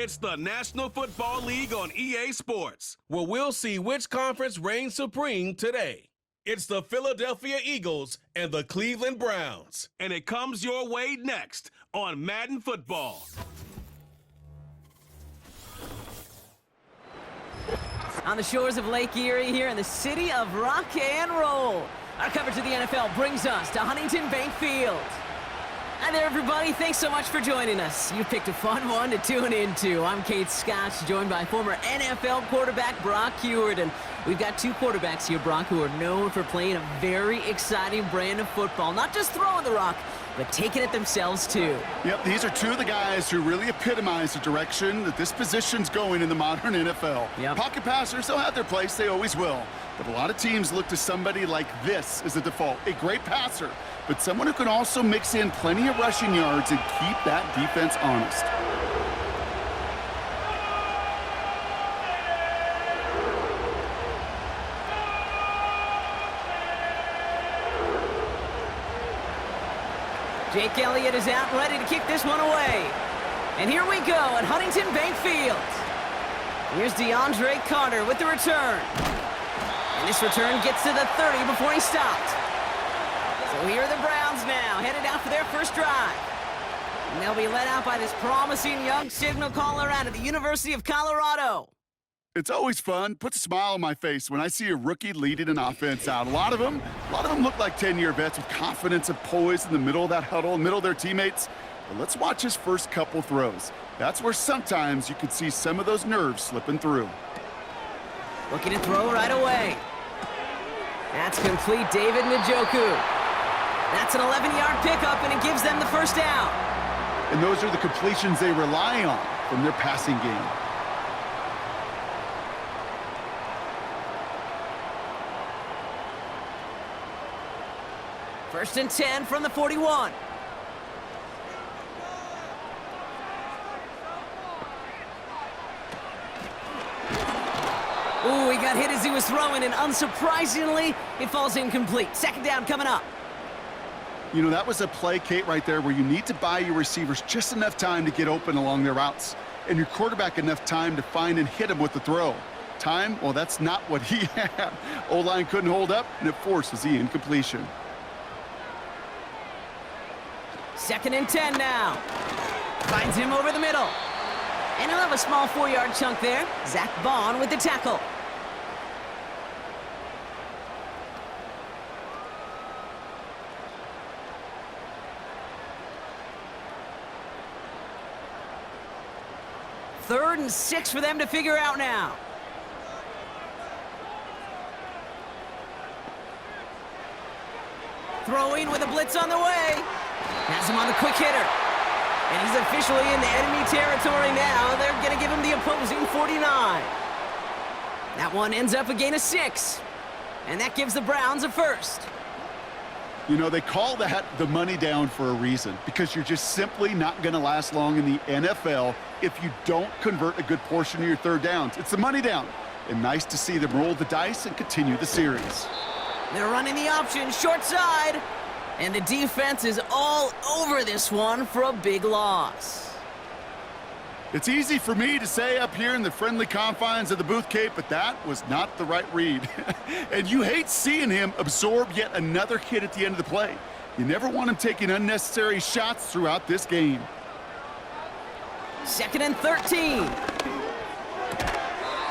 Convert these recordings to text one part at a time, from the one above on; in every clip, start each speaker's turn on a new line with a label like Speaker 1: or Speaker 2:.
Speaker 1: It's the National Football League on EA Sports, where we'll see which conference reigns supreme today. It's the Philadelphia Eagles and the Cleveland Browns. And it comes your way next on Madden Football.
Speaker 2: On the shores of Lake Erie here in the city of rock and roll, our coverage of the NFL brings us to Huntington Bank Field. Hi there, everybody. Thanks so much for joining us. You picked a fun one to tune into. I'm Kate Scott, joined by former NFL quarterback Brock Huard. And we've got two quarterbacks here, Brock, who are known for playing a very exciting brand of football. Not just throwing the rock, but taking it themselves, too.
Speaker 3: Yep, these are two of the guys who really epitomize the direction that this position's going in the modern NFL.
Speaker 2: Yep.
Speaker 3: Pocket passers, they'll have their place. They always will. But a lot of teams look to somebody like this as a default. A great passer, but someone who can also mix in plenty of rushing yards and keep that defense honest.
Speaker 2: Jake Elliott is out and ready to kick this one away. And here we go at Huntington Bank Field. Here's DeAndre Carter with the return. And this return gets to the 30 before he stopped. So here are the Browns now, headed out for their first drive. And they'll be led out by this promising young signal caller out of the University of Colorado.
Speaker 3: It's always fun, puts a smile on my face when I see a rookie leading an offense out. A lot of them look like 10-year vets with confidence and poise in the middle of that huddle, middle of their teammates. But let's watch his first couple throws. That's where sometimes you could see some of those nerves slipping through.
Speaker 2: Looking to throw right away. That's complete, David Njoku. That's an 11-yard pickup, and it gives them the first down.
Speaker 3: And those are the completions they rely on from their passing game.
Speaker 2: First and 10 from the 41. Ooh, he got hit as he was throwing, and unsurprisingly, it falls incomplete. Second down coming up.
Speaker 3: You know, that was a play, Kate, right there, where you need to buy your receivers just enough time to get open along their routes, and your quarterback enough time to find and hit him with the throw. Time, well, that's not what he had. O-line couldn't hold up, and it forces the incompletion.
Speaker 2: Second and 10 now. Finds him over the middle. And he'll have a small 4-yard chunk there. Zach Bond with the tackle. Third and 6 for them to figure out now. Throwing with a blitz on the way. Has him on the quick hitter. And he's officially in the enemy territory now. They're going to give him the opposing 49. That one ends up a gain of 6. And that gives the Browns a first.
Speaker 3: You know, they call that the money down for a reason, because you're just simply not going to last long in the NFL if you don't convert a good portion of your third downs. It's the money down. And nice to see them roll the dice and continue the series.
Speaker 2: They're running the option, short side. And the defense is all over this one for a big loss.
Speaker 3: It's easy for me to say up here in the friendly confines of the booth, Kate, but that was not the right read. And you hate seeing him absorb yet another hit at the end of the play. You never want him taking unnecessary shots throughout this game.
Speaker 2: Second and 13.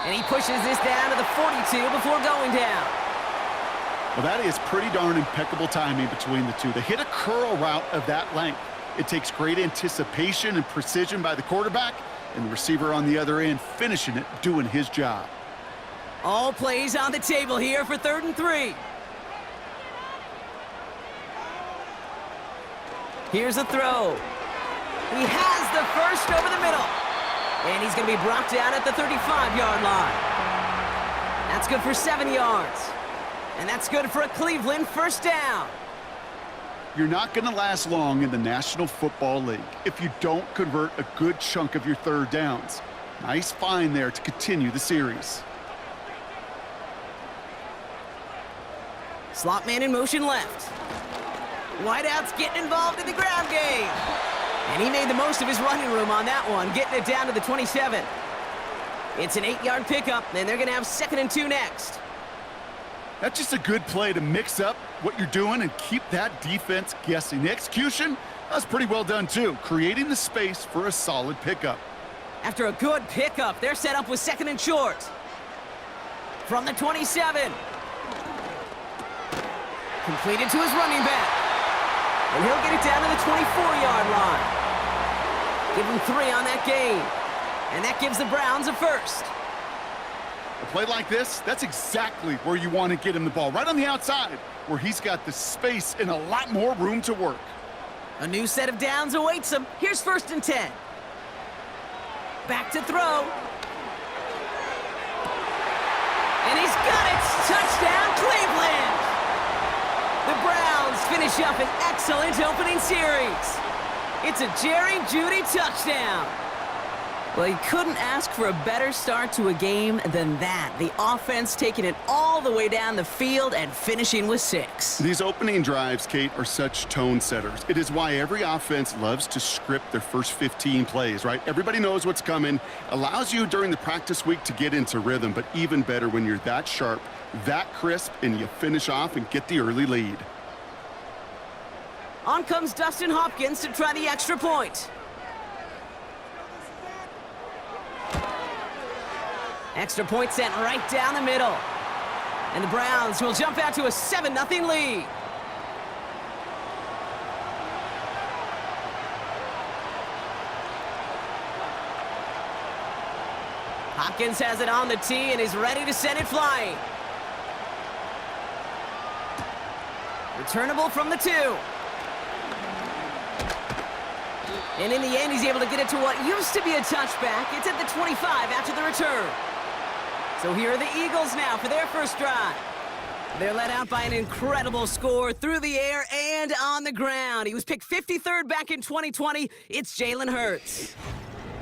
Speaker 2: And he pushes this down to the 42 before going down.
Speaker 3: Well, that is pretty darn impeccable timing between the two. They hit a curl route of that length. It takes great anticipation and precision by the quarterback, and the receiver on the other end finishing it, doing his job.
Speaker 2: All plays on the table here for 3rd and 3. Here's a throw. He has the first over the middle. And he's going to be brought down at the 35-yard line. That's good for 7 yards. And that's good for a Cleveland first down.
Speaker 3: You're not going to last long in the National Football League if you don't convert a good chunk of your third downs. Nice find there to continue the series.
Speaker 2: Slot man in motion left. Wideouts getting involved in the ground game. And he made the most of his running room on that one, getting it down to the 27. It's an 8-yard pickup, and they're going to have 2nd and 2 next.
Speaker 3: That's just a good play to mix up what you're doing and keep that defense guessing. The execution, that's pretty well done too, creating the space for a solid pickup.
Speaker 2: After a good pickup, they're set up with 2nd and short. From the 27. Completed to his running back. And he'll get it down to the 24-yard line. Give him 3 on that game. And that gives the Browns a first.
Speaker 3: A play like this, that's exactly where you want to get him the ball. Right on the outside, where he's got the space and a lot more room to work.
Speaker 2: A new set of downs awaits him. Here's 1st and 10. Back to throw. And he's got it! Touchdown, Cleveland! The Browns finish up an excellent opening series. It's a Jerry Jeudy touchdown. Well, you couldn't ask for a better start to a game than that. The offense taking it all the way down the field and finishing with 6.
Speaker 3: These opening drives, Kate, are such tone setters. It is why every offense loves to script their first 15 plays, right? Everybody knows what's coming. Allows you during the practice week to get into rhythm, but even better when you're that sharp, that crisp, and you finish off and get the early lead.
Speaker 2: On comes Dustin Hopkins to try the extra point. Extra point sent right down the middle. And the Browns will jump out to a 7-0 lead. Hopkins has it on the tee and is ready to send it flying. Returnable from the 2. And in the end, he's able to get it to what used to be a touchback. It's at the 25 after the return. So here are the Eagles now for their first drive. They're led out by an incredible score through the air and on the ground. He was picked 53rd back in 2020. It's Jalen Hurts.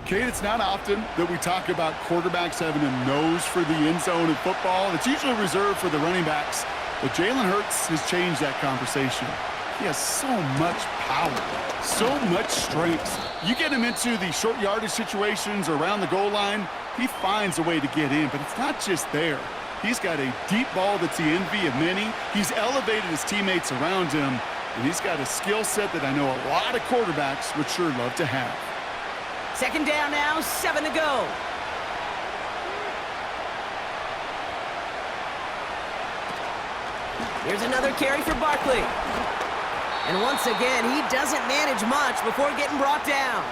Speaker 3: Kate, it's not often that we talk about quarterbacks having a nose for the end zone in football. It's usually reserved for the running backs. But Jalen Hurts has changed that conversation. He has so much power, so much strength. You get him into the short yardage situations around the goal line, he finds a way to get in, but it's not just there. He's got a deep ball that's the envy of many. He's elevated his teammates around him, and he's got a skill set that I know a lot of quarterbacks would sure love to have.
Speaker 2: 2nd down now, 7 to go. Here's another carry for Barkley. And once again, he doesn't manage much before getting brought down.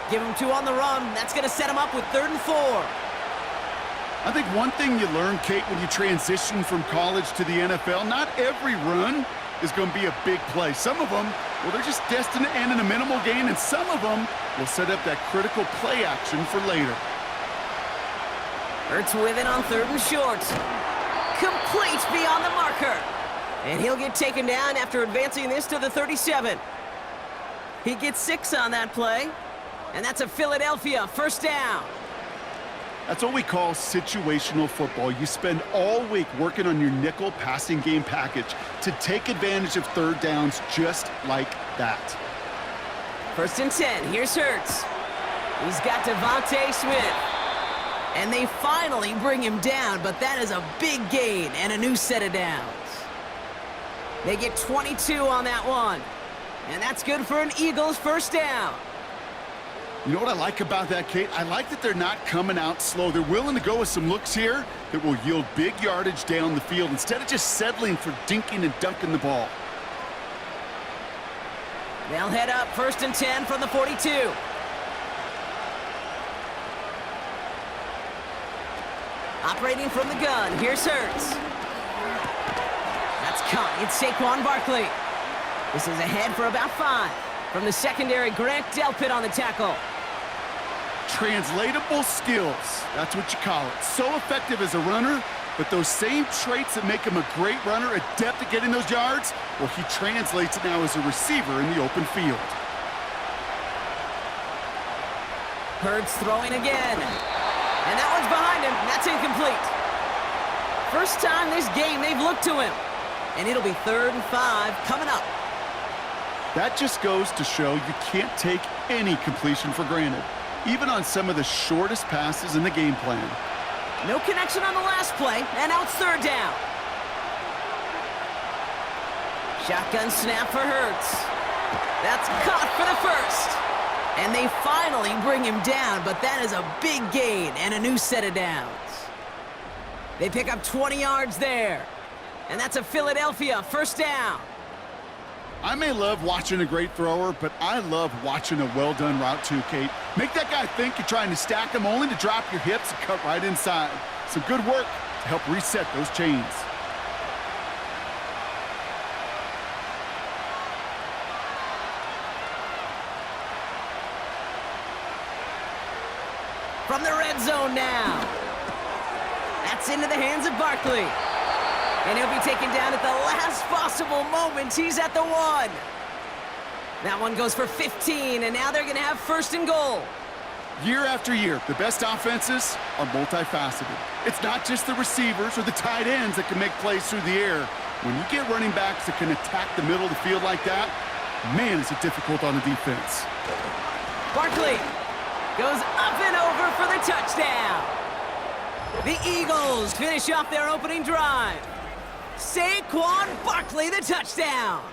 Speaker 2: Give him 2 on the run. That's going to set him up with 3rd and 4.
Speaker 3: I think one thing you learn, Kate, when you transition from college to the NFL, not every run is going to be a big play. Some of them, well, they're just destined to end in a minimal gain, and some of them will set up that critical play action for later.
Speaker 2: Hurts with it on 3rd and short. Complete beyond the marker. And he'll get taken down after advancing this to the 37. He gets 6 on that play. And that's a Philadelphia 1st down.
Speaker 3: That's what we call situational football. You spend all week working on your nickel passing game package to take advantage of 3rd downs just like that.
Speaker 2: 1st and 10. Here's Hurts. He's got Devontae Smith. And they finally bring him down, but that is a big gain and a new set of downs. They get 22 on that one. And that's good for an Eagles 1st down.
Speaker 3: You know what I like about that, Kate? I like that they're not coming out slow. They're willing to go with some looks here that will yield big yardage down the field instead of just settling for dinking and dunking the ball.
Speaker 2: They'll head up 1st and 10 from the 42. Operating from the gun, here's Hurts. That's caught. It's Saquon Barkley. This is ahead for about 5. From the secondary, Grant Delpit on the tackle.
Speaker 3: Translatable skills, that's what you call it. So effective as a runner, but those same traits that make him a great runner, adept at getting those yards, well, he translates it now as a receiver in the open field.
Speaker 2: Hurts throwing again. And that one's behind him. That's incomplete. First time this game they've looked to him. And it'll be 3rd and 5 coming up.
Speaker 3: That just goes to show you can't take any completion for granted, even on some of the shortest passes in the game plan.
Speaker 2: No connection on the last play, and now it's third down. Shotgun snap for Hurts. That's caught for the first. And they finally bring him down, but that is a big gain and a new set of downs. They pick up 20 yards there. And that's a Philadelphia first down.
Speaker 3: I may love watching a great thrower, but I love watching a well-done route too, Kate. Make that guy think you're trying to stack him only to drop your hips and cut right inside. Some good work to help reset those chains.
Speaker 2: From the red zone now. That's into the hands of Barkley. And he'll be taken down at the last possible moment. He's at the 1. That one goes for 15, and now they're going to have first and goal.
Speaker 3: Year after year, the best offenses are multifaceted. It's not just the receivers or the tight ends that can make plays through the air. When you get running backs that can attack the middle of the field like that, man, is it difficult on the defense.
Speaker 2: Barkley goes up and over for the touchdown. The Eagles finish off their opening drive. Saquon Barkley, the touchdown.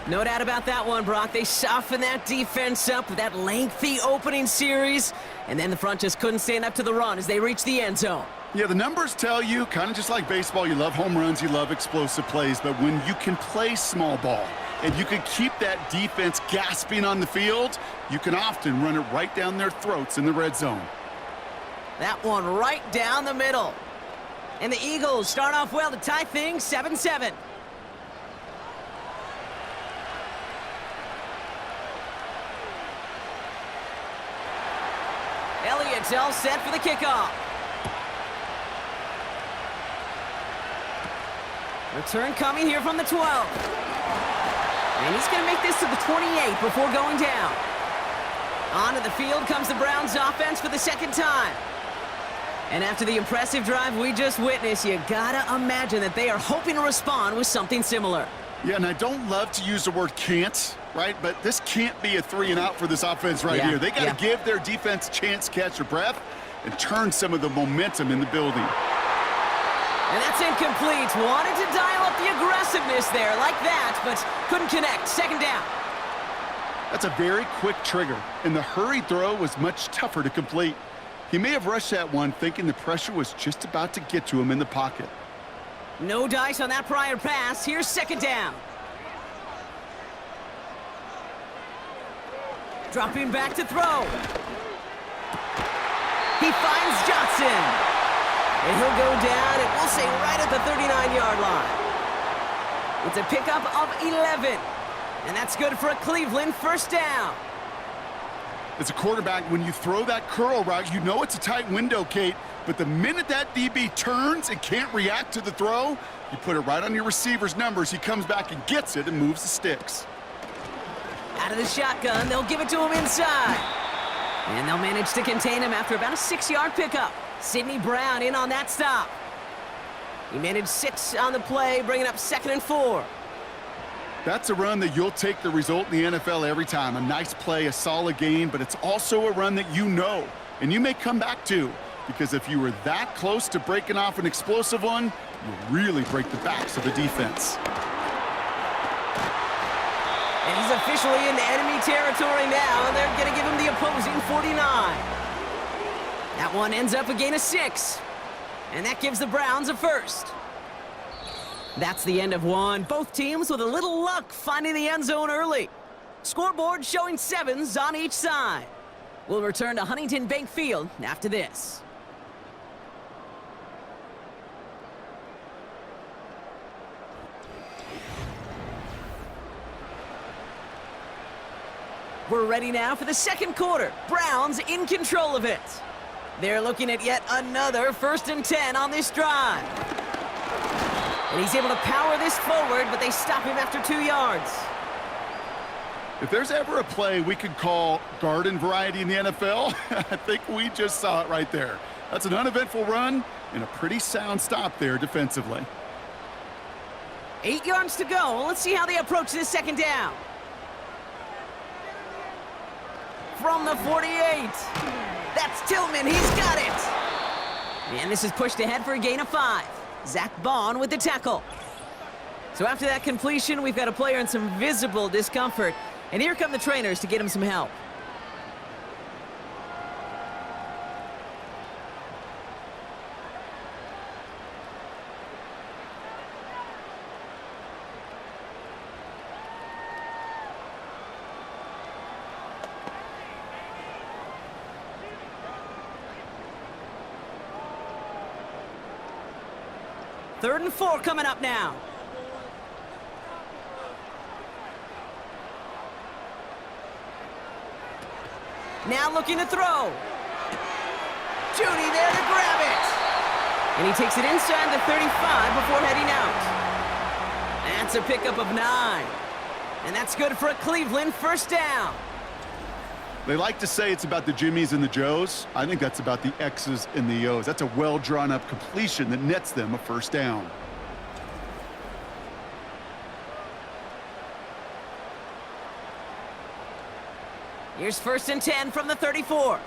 Speaker 2: No doubt about that one, Brock. They softened that defense up with that lengthy opening series, and then the front just couldn't stand up to the run as they reached the end zone.
Speaker 3: Yeah, the numbers tell you, kind of just like baseball, you love home runs, you love explosive plays, but when you can play small ball and you can keep that defense gasping on the field, you can often run it right down their throats in the red zone.
Speaker 2: That one right down the middle. And the Eagles start off well to tie things 7-7. Elliott's all set for the kickoff. Return coming here from the 12. And he's going to make this to the 28 before going down. Onto the field comes the Browns offense for the second time. And after the impressive drive we just witnessed, you gotta imagine that they are hoping to respond with something similar.
Speaker 3: Yeah, and I don't love to use the word can't, right? But this can't be a 3-and-out for this offense right here. They got to give their defense a chance to catch their breath and turn some of the momentum in the building.
Speaker 2: And that's incomplete. Wanted to dial up the aggressiveness there like that, but couldn't connect. Second down.
Speaker 3: That's a very quick trigger, and the hurried throw was much tougher to complete. He may have rushed that one thinking the pressure was just about to get to him in the pocket.
Speaker 2: No dice on that prior pass. Here's second down. Dropping back to throw. He finds Johnson. And he'll go down, and we'll say right at the 39-yard line. It's a pickup of 11. And that's good for a Cleveland first down.
Speaker 3: As a quarterback, when you throw that curl route, you know it's a tight window, Kate. But the minute that DB turns and can't react to the throw, you put it right on your receiver's numbers. He comes back and gets it and moves the sticks.
Speaker 2: Out of the shotgun, they'll give it to him inside. And they'll manage to contain him after about a 6-yard pickup. Sidney Brown in on that stop. He managed 6 on the play, bringing up 2nd and 4.
Speaker 3: That's a run that you'll take the result in the NFL every time. A nice play, a solid game, but it's also a run that you know, and you may come back to, because if you were that close to breaking off an explosive one, you'll really break the backs of the defense.
Speaker 2: And he's officially in enemy territory now, and they're going to give him the opposing 49. That one ends up a gain of 6, and that gives the Browns a first. That's the end of one. Both teams with a little luck finding the end zone early. Scoreboard showing 7s on each side. We'll return to Huntington Bank Field after this. We're ready now for the second quarter. Browns in control of it. They're looking at yet another 1st and 10 on this drive. And he's able to power this forward, but they stop him after 2 yards.
Speaker 3: If there's ever a play we could call garden variety in the NFL, I think we just saw it right there. That's an uneventful run and a pretty sound stop there defensively.
Speaker 2: 8 yards to go. Let's see how they approach this second down. from the 48. That's Tillman. He's got it. And this is pushed ahead for a gain of 5. Zach Bond with the tackle. So after that completion, we've got a player in some visible discomfort. And here come the trainers to get him some help. Third and 4 coming up now. Now looking to throw. Judy there to grab it. And he takes it inside the 35 before heading out. That's a pickup of 9. And that's good for a Cleveland first down.
Speaker 3: They like to say it's about the Jimmies and the Joes. I think that's about the X's and the O's. That's a well-drawn-up completion that nets them a first down.
Speaker 2: Here's 1st and 10 from the 34.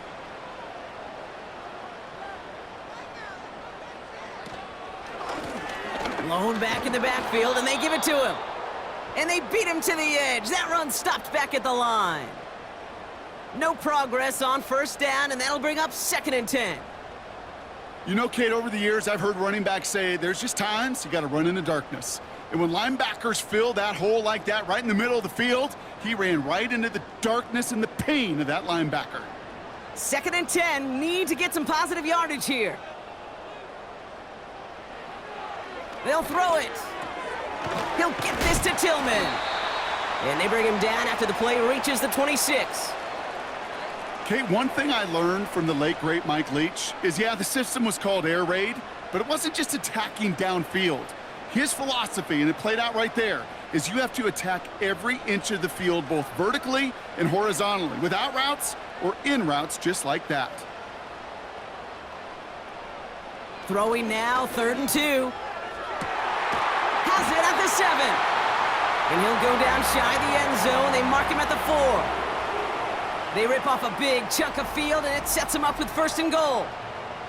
Speaker 2: Blown back in the backfield, and they give it to him. And they beat him to the edge. That run stopped back at the line. No progress on first down, and that'll bring up 2nd and 10.
Speaker 3: You know, Kate, over the years, I've heard running backs say there's just times you got to run in the darkness. And when linebackers fill that hole like that right in the middle of the field, he ran right into the darkness and the pain of that linebacker.
Speaker 2: 2nd and 10, need to get some positive yardage here. They'll throw it. He'll get this to Tillman. And they bring him down after the play reaches the 26.
Speaker 3: Kate, one thing I learned from the late, great Mike Leach is, yeah, the system was called air raid, but it wasn't just attacking downfield. His philosophy, and it played out right there, is you have to attack every inch of the field, both vertically and horizontally, without routes or in routes just like that.
Speaker 2: Throwing now, 3rd and 2. Has it at the 7. And he'll go down shy of the end zone. They mark him at the 4. They rip off a big chunk of field, and it sets him up with 1st and goal.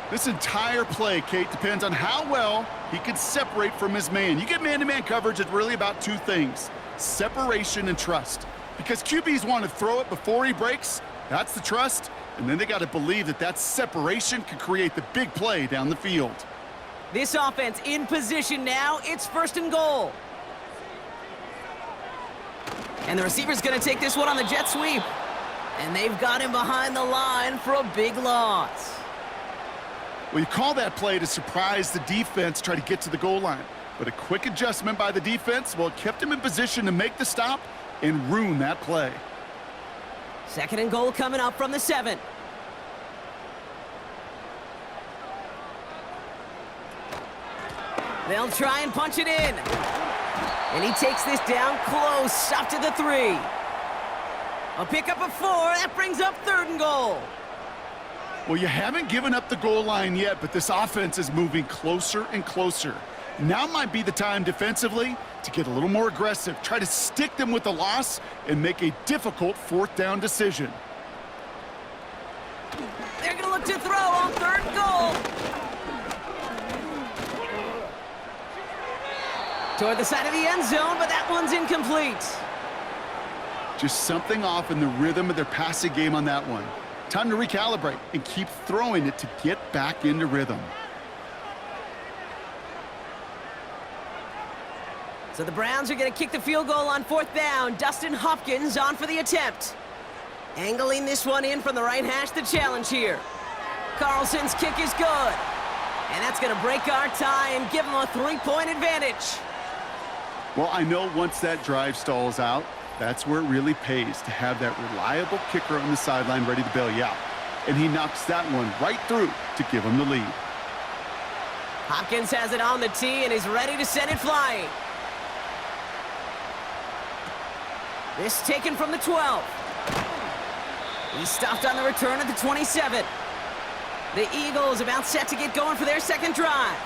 Speaker 3: This entire play, Kate, depends on how well he can separate from his man. You get man-to-man coverage, it's really about 2 things: separation and trust. Because QBs want to throw it before he breaks, that's the trust, and then they got to believe that that separation can create the big play down the field.
Speaker 2: This offense in position now. It's 1st and goal. And the receiver's going to take this one on the jet sweep. And they've got him behind the line for a big loss.
Speaker 3: Well, you call that play to surprise the defense, try to get to the goal line. But a quick adjustment by the defense, well, it kept him in position to make the stop and ruin that play.
Speaker 2: 2nd and goal coming up from the 7. They'll try and punch it in. And he takes this down close, up to the 3. A pickup of 4. That brings up 3rd and goal.
Speaker 3: Well, you haven't given up the goal line yet, but this offense is moving closer and closer. Now might be the time defensively to get a little more aggressive, try to stick them with the loss, and make a difficult 4th down decision.
Speaker 2: They're going to look to throw on 3rd and goal. Toward the side of the end zone, but that one's incomplete.
Speaker 3: Just something off in the rhythm of their passing game on that one. Time to recalibrate and keep throwing it to get back into rhythm.
Speaker 2: So the Browns are going to kick the field goal on 4th down. Dustin Hopkins on for the attempt. Angling this one in from the right hash, the challenge here. Carlson's kick is good. And that's going to break our tie and give them a 3-point advantage.
Speaker 3: Well, I know once that drive stalls out, that's where it really pays to have that reliable kicker on the sideline ready to bail you out. And he knocks that one right through to give him the lead.
Speaker 2: Hopkins has it on the tee and is ready to send it flying. This taken from the 12. He's stopped on the return at the 27. The Eagles about set to get going for their 2nd drive.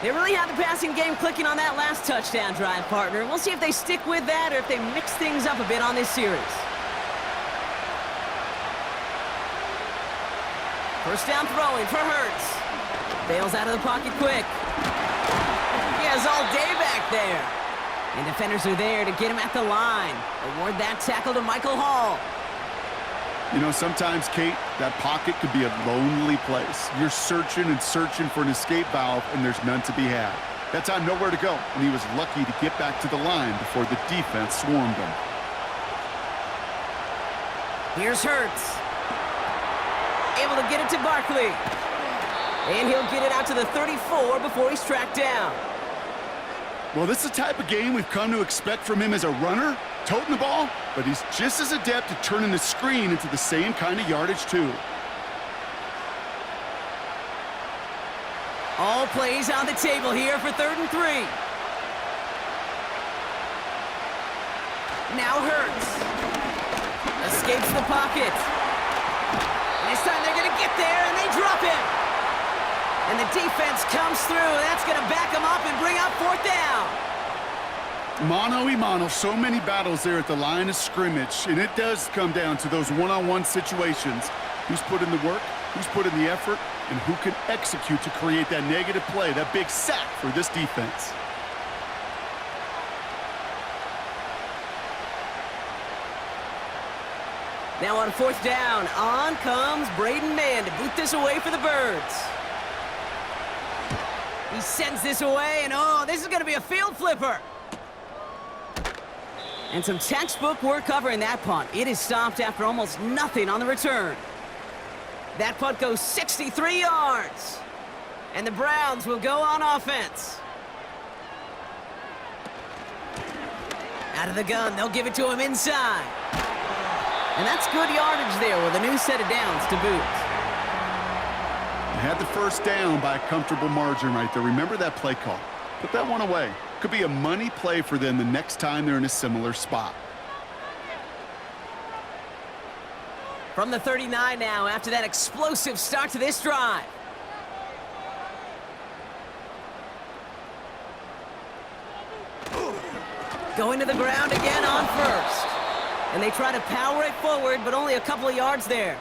Speaker 2: They really have the passing game clicking on that last touchdown drive, partner. We'll see if they stick with that or if they mix things up a bit on this series. First down throwing for Hurts. Bails out of the pocket quick. He has all day back there. And defenders are there to get him at the line. Award that tackle to Michael Hall.
Speaker 3: You know, sometimes, Kate, that pocket could be a lonely place. You're searching and searching for an escape valve, and there's none to be had. That time, nowhere to go, and he was lucky to get back to the line before the defense swarmed him.
Speaker 2: Here's Hurts. Able to get it to Barkley. And he'll get it out to the 34 before he's tracked down.
Speaker 3: Well, this is the type of game we've come to expect from him as a runner, toting the ball, but he's just as adept at turning the screen into the same kind of yardage, too.
Speaker 2: All plays on the table here for 3rd and 3. Now Hurts. Escapes the pocket. This time they're going to get there, and they drop him. And the defense comes through. That's going to back him up and bring up 4th down.
Speaker 3: Mano-a-mano, so many battles there at the line of scrimmage, and it does come down to those one-on-one situations. Who's put in the work, who's put in the effort, and who can execute to create that negative play, that big sack for this defense.
Speaker 2: Now on 4th down, on comes Braden Mann to boot this away for the Birds. He sends this away, and oh, this is going to be a field flipper. And some textbook work covering that punt. It is stopped after almost nothing on the return. That punt goes 63 yards. And the Browns will go on offense. Out of the gun, they'll give it to him inside. And that's good yardage there with a new set of downs to boot.
Speaker 3: They had the first down by a comfortable margin right there. Remember that play call. Put that one away. Could be a money play for them the next time they're in a similar spot.
Speaker 2: From the 39 now after that explosive start to this drive. Going to the ground again on first. And they try to power it forward, but only a couple of yards there.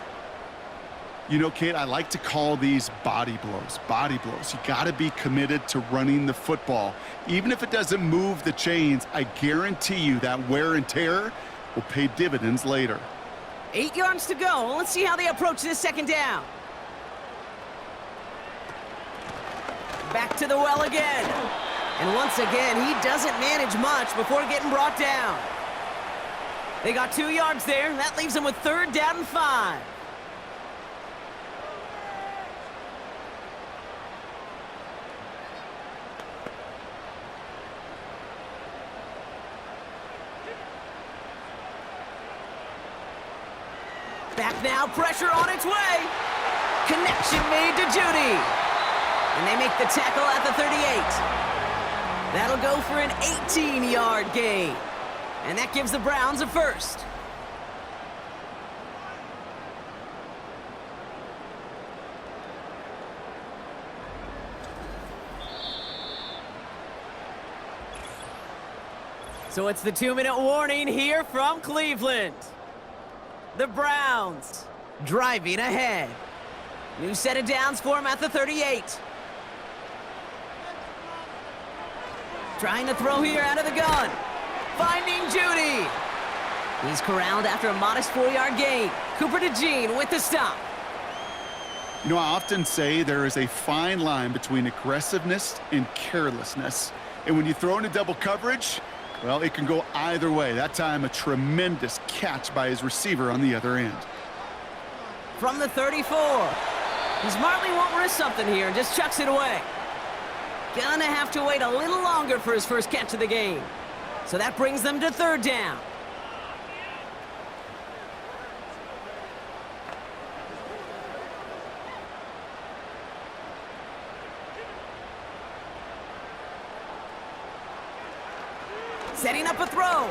Speaker 3: You know, Kate, I like to call these body blows. Body blows. You got to be committed to running the football. Even if it doesn't move the chains, I guarantee you that wear and tear will pay dividends later.
Speaker 2: 8 yards to go. Let's see how they approach this 2nd down. Back to the well again. And once again, he doesn't manage much before getting brought down. They got 2 yards there. That leaves them with 3rd down and 5. Back now, pressure on its way. Connection made to Judy. And they make the tackle at the 38. That'll go for an 18-yard gain. And that gives the Browns a first. So it's the 2-minute warning here from Cleveland. The Browns driving ahead. New set of downs for him at the 38. Trying to throw here out of the gun. Finding Judy. He's corralled after a modest 4-yard gain. Cooper DeJean with the stop.
Speaker 3: You know, I often say there is a fine line between aggressiveness and carelessness. And when you throw into double coverage, well, it can go either way. That time, a tremendous catch by his receiver on the other end.
Speaker 2: From the 34. He smartly won't risk something here and just chucks it away. Gonna have to wait a little longer for his first catch of the game. So that brings them to 3rd down. Setting up a throw.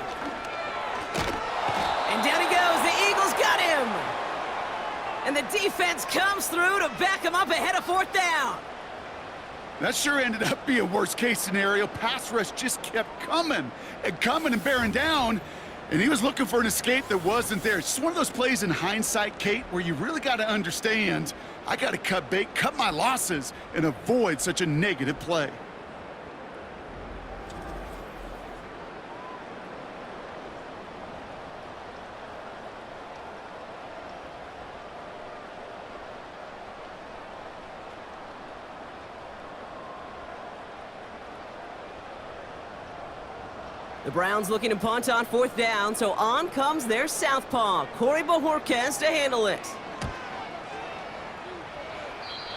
Speaker 2: And down he goes. The Eagles got him. And the defense comes through to back him up ahead of 4th down.
Speaker 3: That sure ended up being a worst-case scenario. Pass rush just kept coming and coming and bearing down. And he was looking for an escape that wasn't there. It's just one of those plays in hindsight, Kate, where you really got to understand, I got to cut bait, cut my losses, and avoid such a negative play.
Speaker 2: The Browns looking to punt on 4th down, so on comes their southpaw, Corey Bojorquez, to handle it.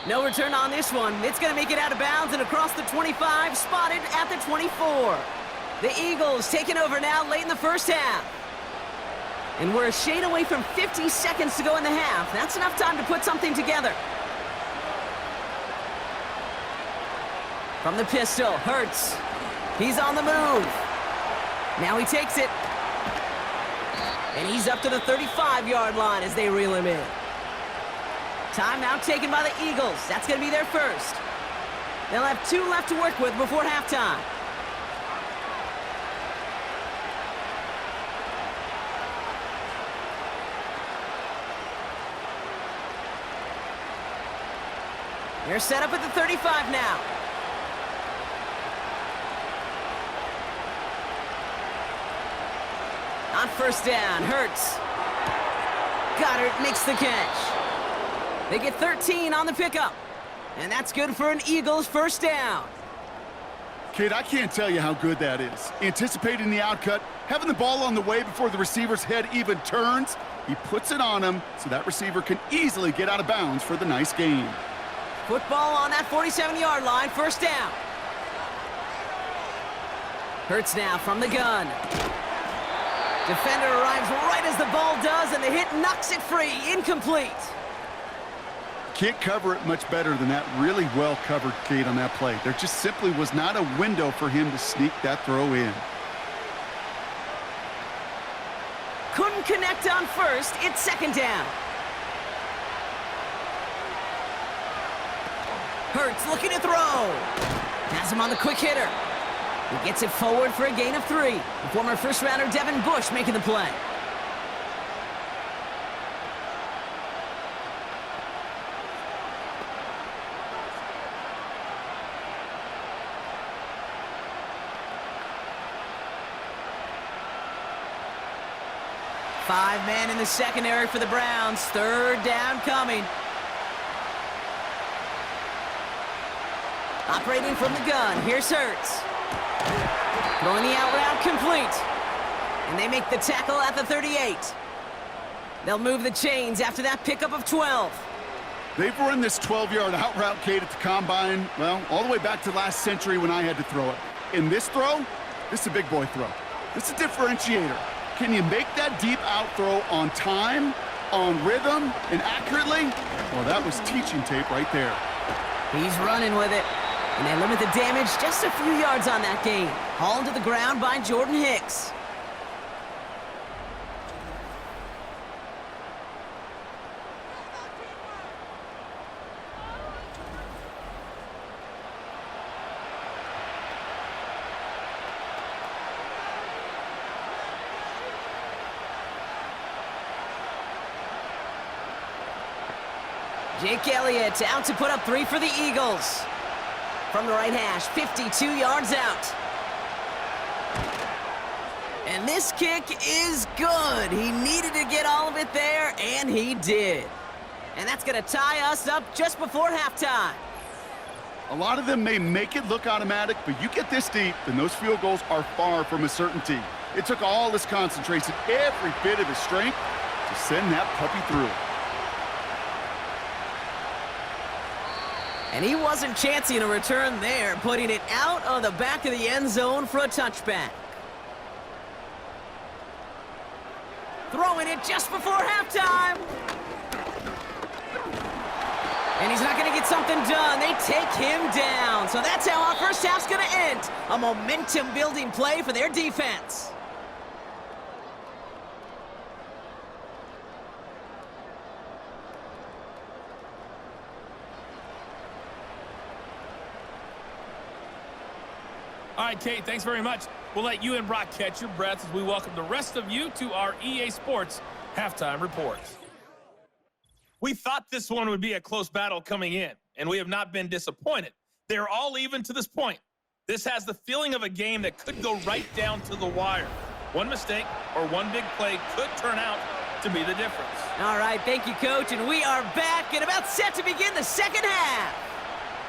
Speaker 2: No return on this one. It's going to make it out of bounds and across the 25, spotted at the 24. The Eagles taking over now late in the first half. And we're a shade away from 50 seconds to go in the half. That's enough time to put something together. From the pistol, Hurts. He's on the move. Now he takes it. And he's up to the 35-yard line as they reel him in. Timeout taken by the Eagles. That's going to be their first. They'll have 2 left to work with before halftime. They're set up at the 35 now. On 1st down, Hurts. Goddard makes the catch. They get 13 on the pickup. And that's good for an Eagles 1st down.
Speaker 3: Kid, I can't tell you how good that is. Anticipating the outcut, having the ball on the way before the receiver's head even turns, he puts it on him so that receiver can easily get out of bounds for the nice gain.
Speaker 2: Football on that 47-yard line, 1st down. Hurts now from the gun. Defender arrives right as the ball does, and the hit knocks it free. Incomplete.
Speaker 3: Can't cover it much better than that. Really well covered, Kate, on that play. There just simply was not a window for him to sneak that throw in.
Speaker 2: Couldn't connect on 1st. It's 2nd down. Hurts looking to throw. Has him on the quick hitter. He gets it forward for a gain of 3. The former first-rounder Devin Bush making the play. Five men in the secondary for the Browns. 3rd down coming. Operating from the gun. Here's Hurts. Throwing the out route complete. And they make the tackle at the 38. They'll move the chains after that pickup of 12.
Speaker 3: They've run this 12-yard out route, Kate, at the combine, well, all the way back to last century when I had to throw it. In this throw, this is a big boy throw. This is a differentiator. Can you make that deep out throw on time, on rhythm, and accurately? Well, that was teaching tape right there.
Speaker 2: He's running with it. And they limit the damage just a few yards on that gain. Hauled to the ground by Jordan Hicks. Jake Elliott out to put up 3 for the Eagles. From the right hash, 52 yards out. And this kick is good. He needed to get all of it there, and he did. And that's going to tie us up just before halftime.
Speaker 3: A lot of them may make it look automatic, but you get this deep, and those field goals are far from a certainty. It took all his concentration, every bit of his strength, to send that puppy through.
Speaker 2: And he wasn't chancing a return there, putting it out of the back of the end zone for a touchback. Throwing it just before halftime. And he's not going to get something done. They take him down. So that's how our first half's going to end. A momentum-building play for their defense.
Speaker 4: All right, Kate, thanks very much. We'll let you and Brock catch your breath as we welcome the rest of you to our EA Sports Halftime Report. We thought this one would be a close battle coming in, and we have not been disappointed. They're all even to this point. This has the feeling of a game that could go right down to the wire. One mistake or one big play could turn out to be the difference.
Speaker 2: All right, thank you, Coach, and we are back and about set to begin the second half.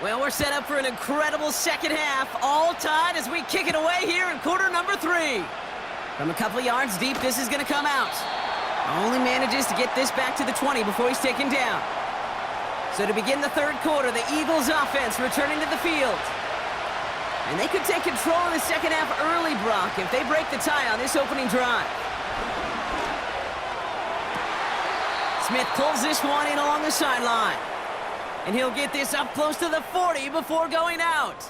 Speaker 2: Well, we're set up for an incredible second half, all tied as we kick it away here in quarter number 3. From a couple of yards deep, this is going to come out. Only manages to get this back to the 20 before he's taken down. So to begin the third quarter, the Eagles offense returning to the field. And they could take control of the second half early, Brock, if they break the tie on this opening drive. Smith pulls this one in along the sideline. And he'll get this up close to the 40 before going out.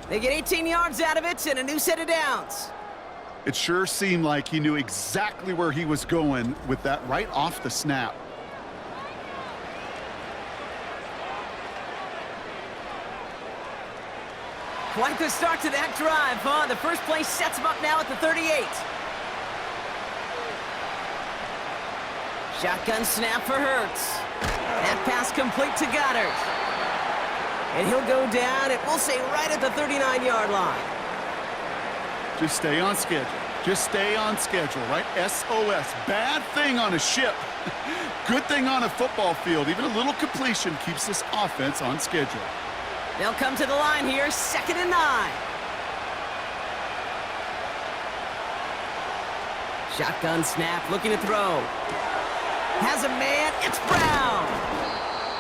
Speaker 2: They get 18 yards out of it and a new set of downs.
Speaker 3: It sure seemed like he knew exactly where he was going with that right off the snap.
Speaker 2: Quite the start to that drive, huh? The first play sets him up now at the 38. Shotgun snap for Hurts. That pass complete to Goddard. And he'll go down, and we'll say right at the 39-yard line.
Speaker 3: Just stay on schedule. Just stay on schedule, right? SOS. Bad thing on a ship. Good thing on a football field. Even a little completion keeps this offense on schedule.
Speaker 2: They'll come to the line here, 2nd and 9. Shotgun snap, looking to throw. Has a man, it's Brown.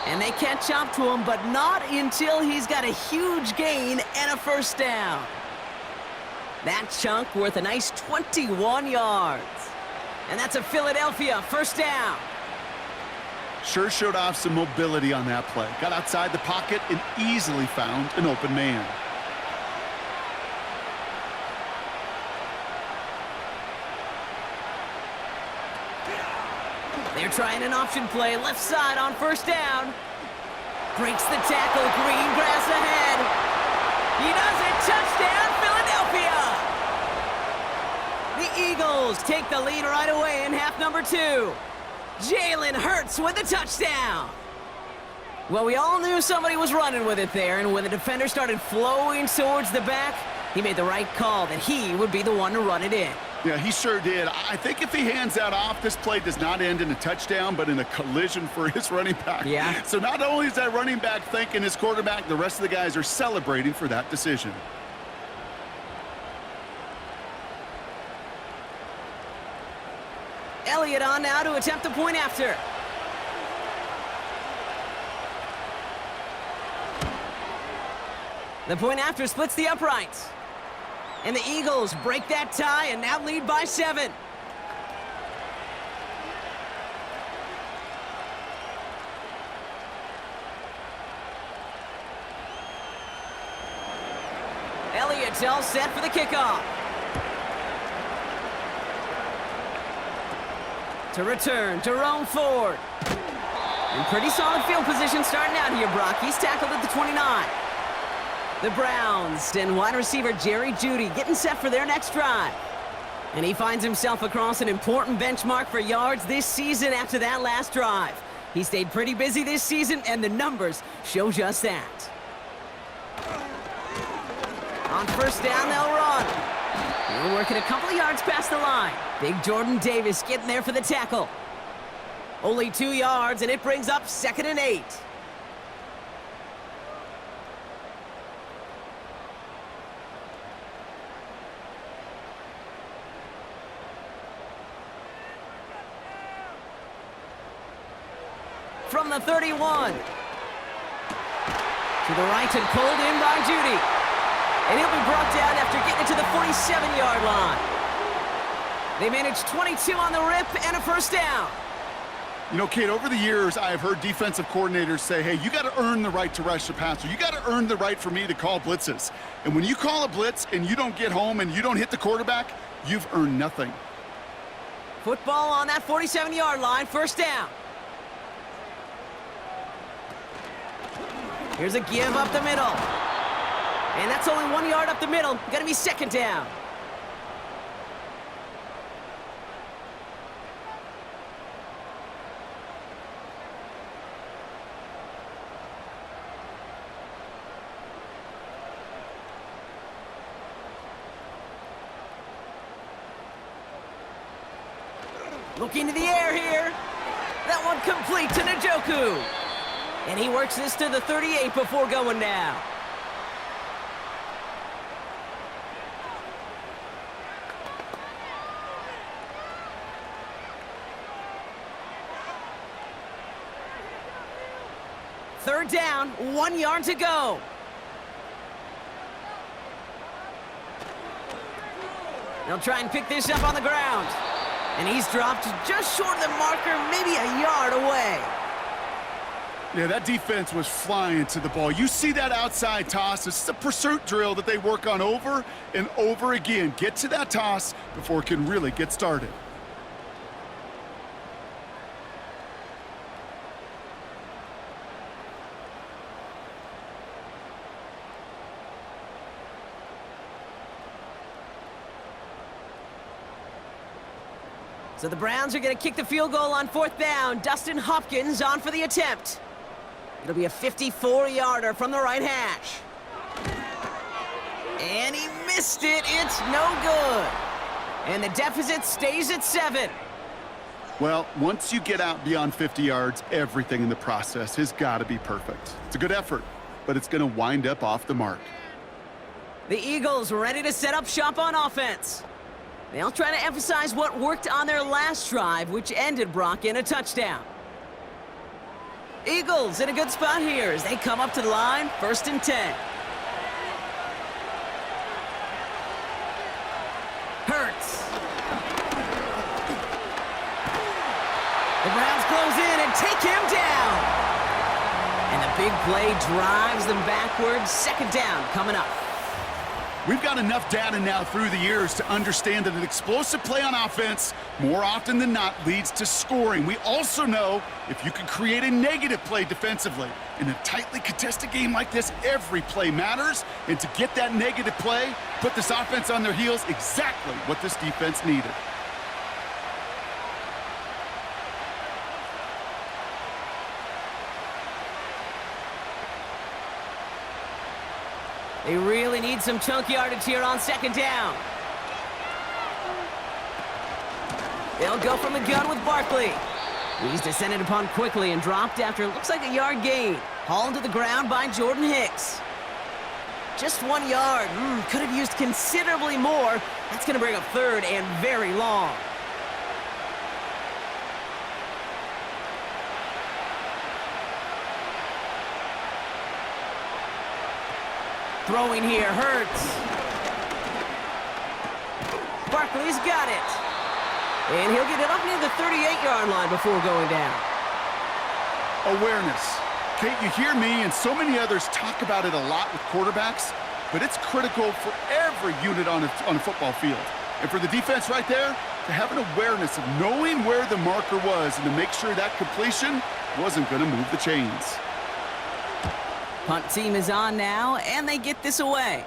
Speaker 2: And they catch up to him, but not until he's got a huge gain and a first down. That chunk worth a nice 21 yards. And that's a Philadelphia first down.
Speaker 3: Sure showed off some mobility on that play. Got outside the pocket and easily found an open man.
Speaker 2: They're trying an option play, left side on first down. Breaks the tackle, green grass ahead. He does it, touchdown, Philadelphia! The Eagles take the lead right away in half number 2. Jalen Hurts with a touchdown. Well, we all knew somebody was running with it there, and when the defender started flowing towards the back, he made the right call that he would be the one to run it in.
Speaker 3: Yeah, he sure did. I think if he hands that off, this play does not end in a touchdown, but in a collision for his running back.
Speaker 2: Yeah.
Speaker 3: So not only is that running back thanking his quarterback, the rest of the guys are celebrating for that decision.
Speaker 2: Elliott on now to attempt the point after. The point after splits the uprights. And the Eagles break that tie and now lead by 7. Elliott's all set for the kickoff. To return, Jerome Ford. In pretty solid field position starting out here, Brock. He's tackled at the 29. The Browns and wide receiver Jerry Jeudy getting set for their next drive. And he finds himself across an important benchmark for yards this season after that last drive. He stayed pretty busy this season, and the numbers show just that. On first down, they'll run. We're working a couple of yards past the line. Big Jordan Davis getting there for the tackle. Only 2 yards, and it brings up 2nd and 8. From the 31. To the right and pulled in by Jeudy. And he'll be brought down after getting it to the 47-yard line. They managed 22 on the rip and a first down.
Speaker 3: You know, Kate, over the years, I have heard defensive coordinators say, hey, you got to earn the right to rush the passer. You got to earn the right for me to call blitzes. And when you call a blitz and you don't get home and you don't hit the quarterback, you've earned nothing.
Speaker 2: Football on that 47-yard line, first down. Here's a give up the middle. And that's only 1 yard up the middle. Gonna be second down. Looking to the air here. That one complete to Njoku. And he works this to the 38 before going down. Third down, 1 yard to go. They'll try and pick this up on the ground. And he's dropped just short of the marker, maybe a yard away.
Speaker 3: Yeah, that defense was flying to the ball. You see that outside toss. This is a pursuit drill that they work on over and over again. Get to that toss before it can really get started.
Speaker 2: So the Browns are going to kick the field goal on fourth down. Dustin Hopkins on for the attempt. It'll be a 54-yarder from the right hash. And he missed it. It's no good. And the deficit stays at 7.
Speaker 3: Well, once you get out beyond 50 yards, everything in the process has got to be perfect. It's a good effort, but it's going to wind up off the mark.
Speaker 2: The Eagles ready to set up shop on offense. They'll try to emphasize what worked on their last drive, which ended, Brock, in a touchdown. Eagles in a good spot here as they come up to the line, 1st and 10. Hurts. The Browns close in and take him down. And the big play drives them backwards. 2nd down coming up.
Speaker 3: We've got enough data now through the years to understand that an explosive play on offense more often than not leads to scoring. We also know if you can create a negative play defensively. In a tightly contested game like this, every play matters. And to get that negative play, put this offense on their heels, exactly what this defense needed.
Speaker 2: They really need some chunk yardage here on 2nd down. They'll go from the gun with Barkley. He's descended upon quickly and dropped after it looks like a yard gain. Hauled to the ground by Jordan Hicks. Just 1 yard. Could have used considerably more. That's going to bring up 3rd and very long. Throwing here, Hurts. Barkley's got it. And he'll get it up near the 38-yard line before going down.
Speaker 3: Awareness. Kate, you hear me and so many others talk about it a lot with quarterbacks, but it's critical for every unit on a football field. And for the defense right there, to have an awareness of knowing where the marker was and to make sure that completion wasn't going to move the chains.
Speaker 2: Punt team is on now, and they get this away.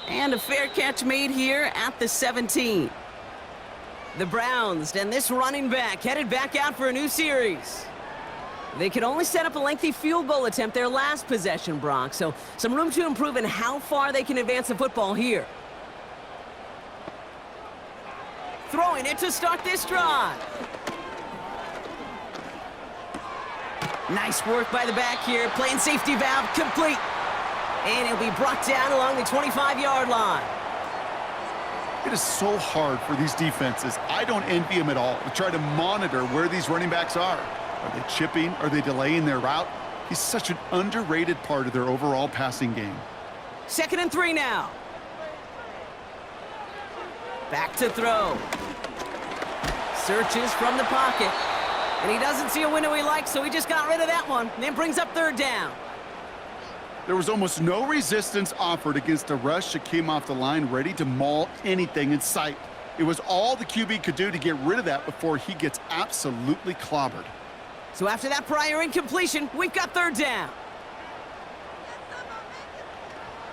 Speaker 2: And a fair catch made here at the 17. The Browns and this running back headed back out for a new series. They could only set up a lengthy field goal attempt their last possession, Brock, so some room to improve in how far they can advance the football here. Throwing it to start this drive. Nice work by the back here, playing safety valve complete. And he'll be brought down along the 25-yard line.
Speaker 3: It is so hard for these defenses. I don't envy them at all to try to monitor where these running backs are. Are they chipping? Are they delaying their route? He's such an underrated part of their overall passing game.
Speaker 2: 2nd and 3 now. Back to throw. Searches from the pocket. And he doesn't see a window he likes, so he just got rid of that one. And then brings up 3rd down.
Speaker 3: There was almost no resistance offered against a rush that came off the line ready to maul anything in sight. It was all the QB could do to get rid of that before he gets absolutely clobbered.
Speaker 2: So after that prior incompletion, we've got 3rd down.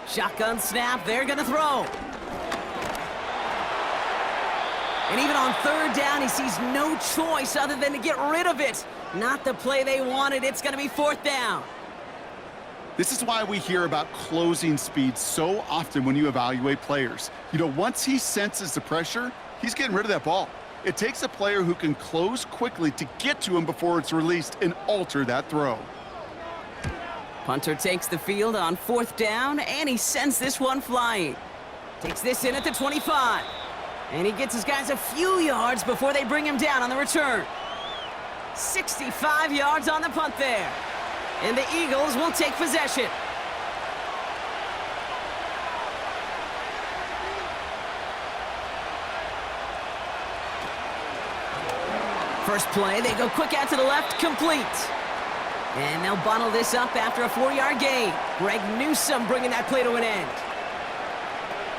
Speaker 2: Shotgun snap, they're gonna throw. And even on third down, he sees no choice other than to get rid of it. Not the play they wanted, it's gonna be fourth down.
Speaker 3: This is why we hear about closing speed so often when you evaluate players. You know, once he senses the pressure, he's getting rid of that ball. It takes a player who can close quickly to get to him before it's released and alter that throw.
Speaker 2: Punter takes the field on fourth down, and he sends this one flying. Takes this in at the 25. And he gets his guys a few yards before they bring him down on the return. 65 yards on the punt there. And the Eagles will take possession. First play, they go quick out to the left, complete. And they'll bottle this up after a 4-yard gain. Greg Newsome bringing that play to an end.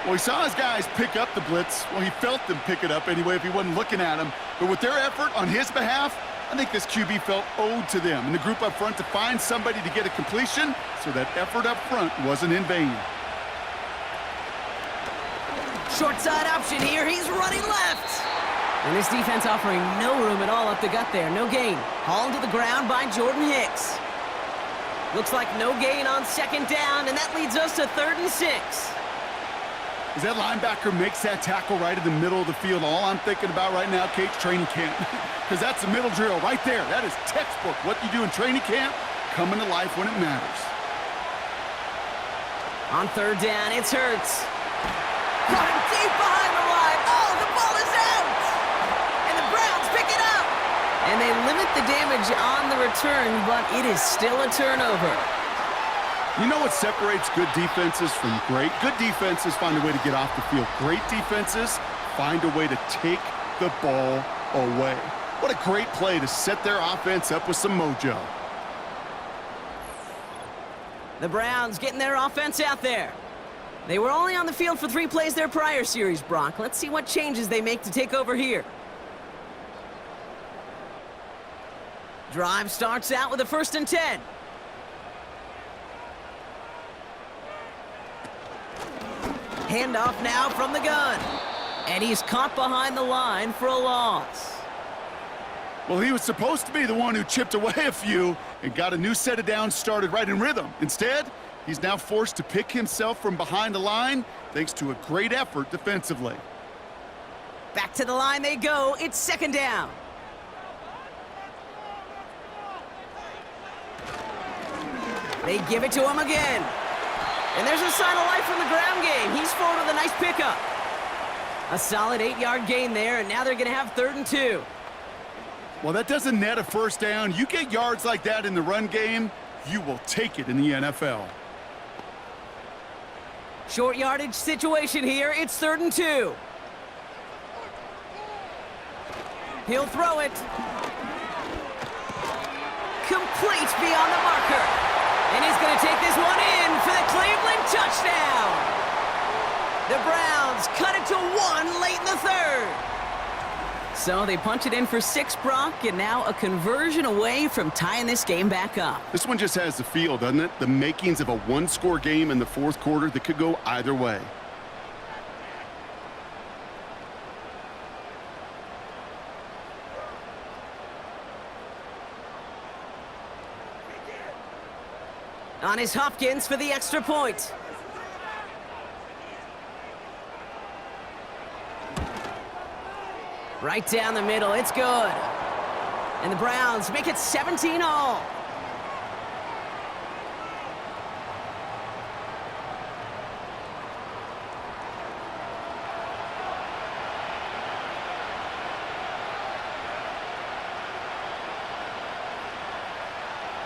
Speaker 3: Well, he saw his guys pick up the blitz. Well, he felt them pick it up anyway if he wasn't looking at him. But with their effort on his behalf, I think this QB felt owed to them and the group up front to find somebody to get a completion, so that effort up front wasn't in vain.
Speaker 2: Short side option here, he's running left. And this defense offering no room at all up the gut there, no gain. Hauled to the ground by Jordan Hicks. Looks like no gain on second down, and that leads us to 3rd and 6.
Speaker 3: As that linebacker makes that tackle right in the middle of the field, all I'm thinking about right now, Kate's training camp. Because that's the middle drill right there. That is textbook. What you do in training camp, coming to life when it matters.
Speaker 2: On third down, it's Hurts. Caught him deep behind the line. Oh, the ball is out! And the Browns pick it up! And they limit the damage on the return, but it is still a turnover.
Speaker 3: You know what separates good defenses from great? Good defenses find a way to get off the field. Great defenses find a way to take the ball away. What a great play to set their offense up with some mojo.
Speaker 2: The Browns getting their offense out there. They were only on the field for 3 plays their prior series, Brock. Let's see what changes they make to take over here. Drive starts out with a 1st and 10. Handoff now from the gun. And he's caught behind the line for a loss.
Speaker 3: Well, he was supposed to be the one who chipped away a few and got a new set of downs started right in rhythm. Instead, he's now forced to pick himself from behind the line thanks to a great effort defensively.
Speaker 2: Back to the line they go. It's 2nd down. They give it to him again. And there's a sign of life from the ground game. He's forward with a nice pickup. A solid 8-yard gain there, and now they're going to have 3rd and 2.
Speaker 3: Well, that doesn't net a 1st down. You get yards like that in the run game, you will take it in the NFL.
Speaker 2: Short yardage situation here. It's 3rd and 2. He'll throw it. Complete beyond the marker. And he's going to take this one in for the Cleveland touchdown. The Browns cut it to 1 late in the 3rd. So they punch it in for 6, Brock, and now a conversion away from tying this game back up.
Speaker 3: This one just has the feel, doesn't it? The makings of a 1-score game in the 4th quarter that could go either way.
Speaker 2: On is Hopkins for the extra point. Right down the middle, it's good. And the Browns make it 17 all.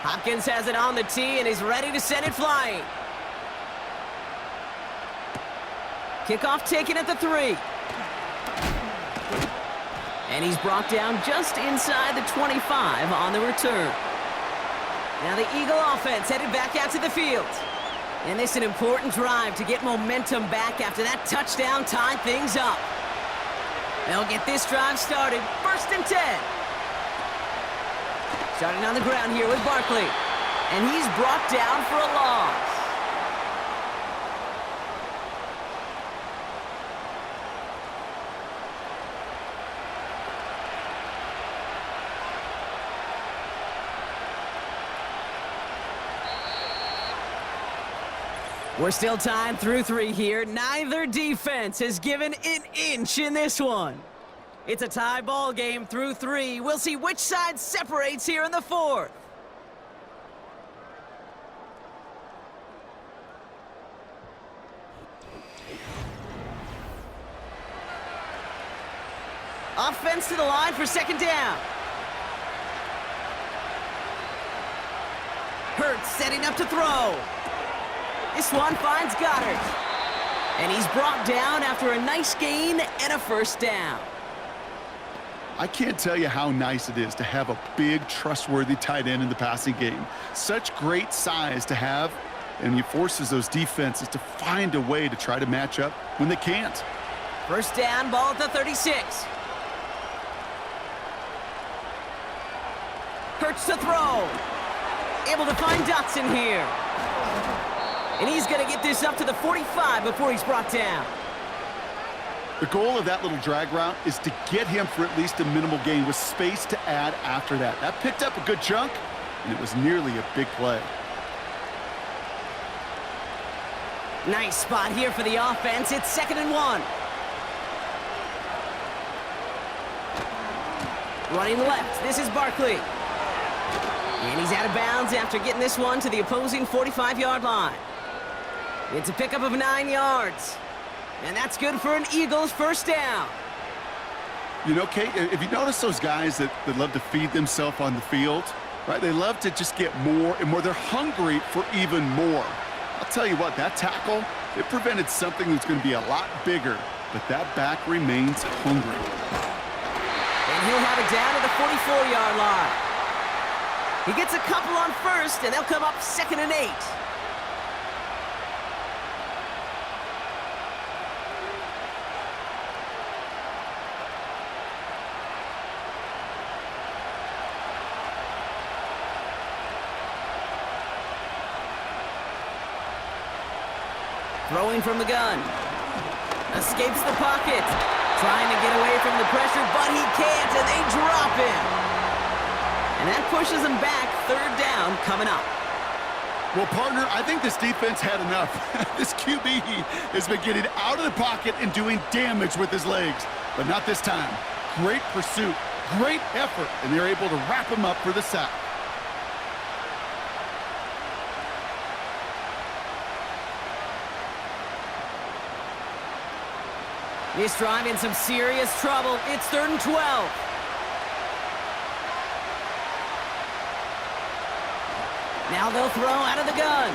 Speaker 2: Hopkins has it on the tee and is ready to send it flying. Kickoff taken at the 3. And he's brought down just inside the 25 on the return. Now the Eagle offense headed back out to the field. And this is an important drive to get momentum back after that touchdown tied things up. They'll get this drive started. 1st and 10. Starting on the ground here with Barkley. And he's brought down for a loss. We're still tied through 3 here. Neither defense has given an inch in this one. It's a tie ball game through 3. We'll see which side separates here in the 4th. Offense to the line for 2nd down. Hurts setting up to throw. This one finds Goddard. And he's brought down after a nice gain and a 1st down.
Speaker 3: I can't tell you how nice it is to have a big, trustworthy tight end in the passing game. Such great size to have, and he forces those defenses to find a way to try to match up when they can't.
Speaker 2: 1st down, ball at the 36. Hurts to throw. Able to find Dotson here. And he's going to get this up to the 45 before he's brought down.
Speaker 3: The goal of that little drag route is to get him for at least a minimal gain with space to add after that. That picked up a good chunk, and it was nearly a big play.
Speaker 2: Nice spot here for the offense. It's 2nd and 1. Running left, this is Barkley. And he's out of bounds after getting this one to the opposing 45-yard line. It's a pickup of 9 yards. And that's good for an Eagles 1st down.
Speaker 3: You know, Kate, if you notice those guys that love to feed themselves on the field, right? They love to just get more and more. They're hungry for even more. I'll tell you what, that tackle, it prevented something that's going to be a lot bigger, but that back remains hungry.
Speaker 2: And he'll have it down to the 44-yard line. He gets a couple on 1st, and they'll come up 2nd and 8. Throwing from the gun. Escapes the pocket. Trying to get away from the pressure, but he can't, and they drop him. And that pushes him back. 3rd down coming up.
Speaker 3: Well, partner, I think this defense had enough. This QB has been getting out of the pocket and doing damage with his legs, but not this time. Great pursuit, great effort, and they're able to wrap him up for the sack.
Speaker 2: This drive in some serious trouble. It's 3rd and 12. Now they'll throw out of the gun.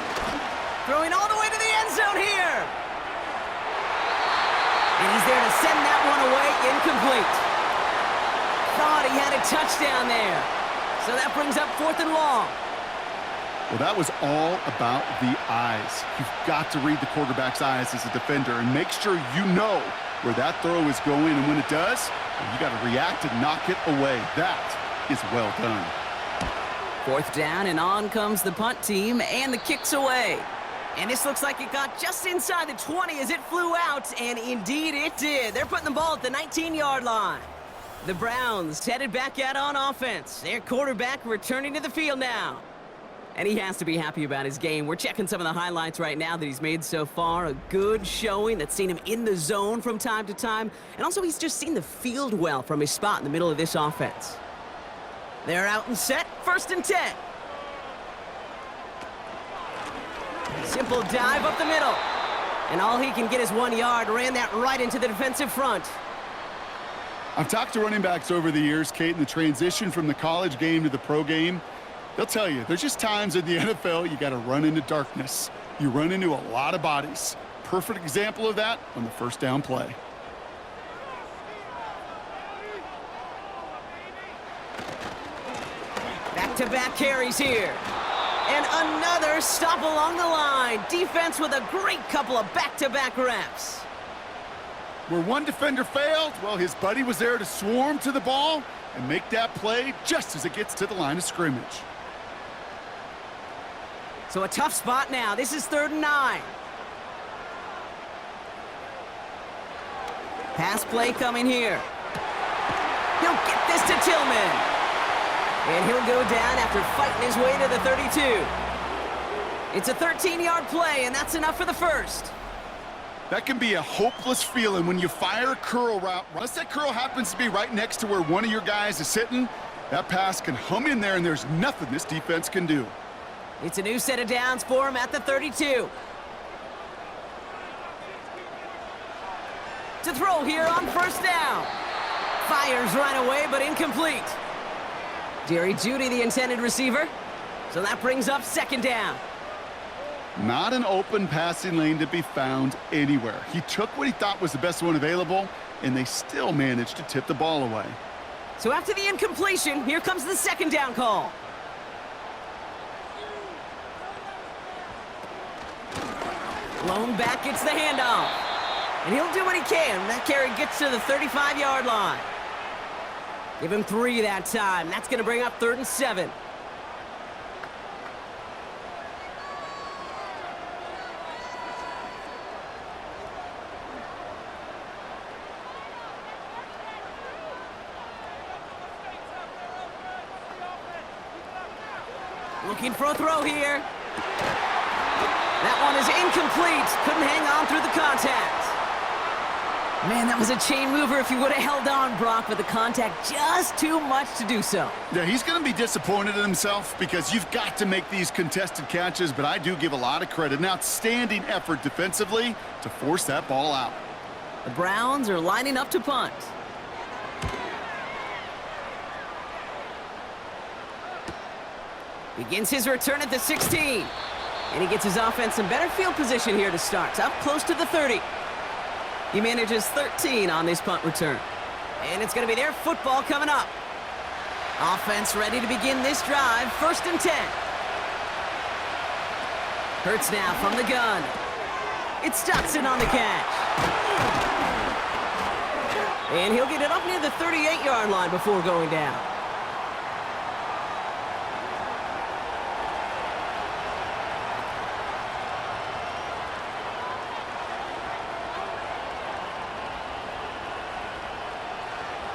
Speaker 2: Throwing all the way to the end zone here. And he's there to send that one away, incomplete. Thought he had a touchdown there. So that brings up 4th and long.
Speaker 3: Well, that was all about the eyes. You've got to read the quarterback's eyes as a defender and make sure you know where that throw is going, and when it does, you got to react and knock it away. That is well done.
Speaker 2: 4th down, and on comes the punt team, and the kick's away. And this looks like it got just inside the 20 as it flew out, and indeed it did. They're putting the ball at the 19-yard line. The Browns headed back out on offense. Their quarterback returning to the field now. And he has to be happy about his game. We're checking some of the highlights right now that he's made so far. A good showing that's seen him in the zone from time to time. And also he's just seen the field well from his spot in the middle of this offense. They're out and set. 1st and 10. Simple dive up the middle. And all he can get is 1 yard. Ran that right into the defensive front.
Speaker 3: I've talked to running backs over the years, Kate, in the transition from the college game to the pro game. They'll tell you, there's just times in the NFL you got to run into darkness. You run into a lot of bodies. Perfect example of that on the 1st down play.
Speaker 2: Back-to-back carries here. And another stop along the line. Defense with a great couple of back-to-back reps.
Speaker 3: Where one defender failed, well, his buddy was there to swarm to the ball and make that play just as it gets to the line of scrimmage.
Speaker 2: So a tough spot now. This is 3rd and 9. Pass play coming here. He'll get this to Tillman. And he'll go down after fighting his way to the 32. It's a 13-yard play, and that's enough for the first.
Speaker 3: That can be a hopeless feeling when you fire a curl route. Unless that curl happens to be right next to where one of your guys is sitting, that pass can hum in there, and there's nothing this defense can do.
Speaker 2: It's a new set of downs for him at the 32. To throw here on first down. Fires right away, but incomplete. Jerry Jeudy, the intended receiver. So that brings up second down.
Speaker 3: Not an open passing lane to be found anywhere. He took what he thought was the best one available, and they still managed to tip the ball away.
Speaker 2: So after the incompletion, here comes the second down call. Lone back gets the handoff. And he'll do what he can. That carry gets to the 35-yard line. Give him 3 that time. That's going to bring up 3rd and 7. Looking for a throw here. That one is incomplete. Couldn't hang on through the contact. Man, that was a chain mover if he would have held on, Brock, but the contact just too much to do so.
Speaker 3: Yeah, he's going to be disappointed in himself because you've got to make these contested catches, but I do give a lot of credit. An outstanding effort defensively to force that ball out.
Speaker 2: The Browns are lining up to punt. Begins his return at the 16. And he gets his offense in better field position here to start. Up close to the 30. He manages 13 on this punt return. And it's going to be their football coming up. Offense ready to begin this drive. 1st and 10. Hurts now from the gun. It's Dotson on the catch. And he'll get it up near the 38-yard line before going down.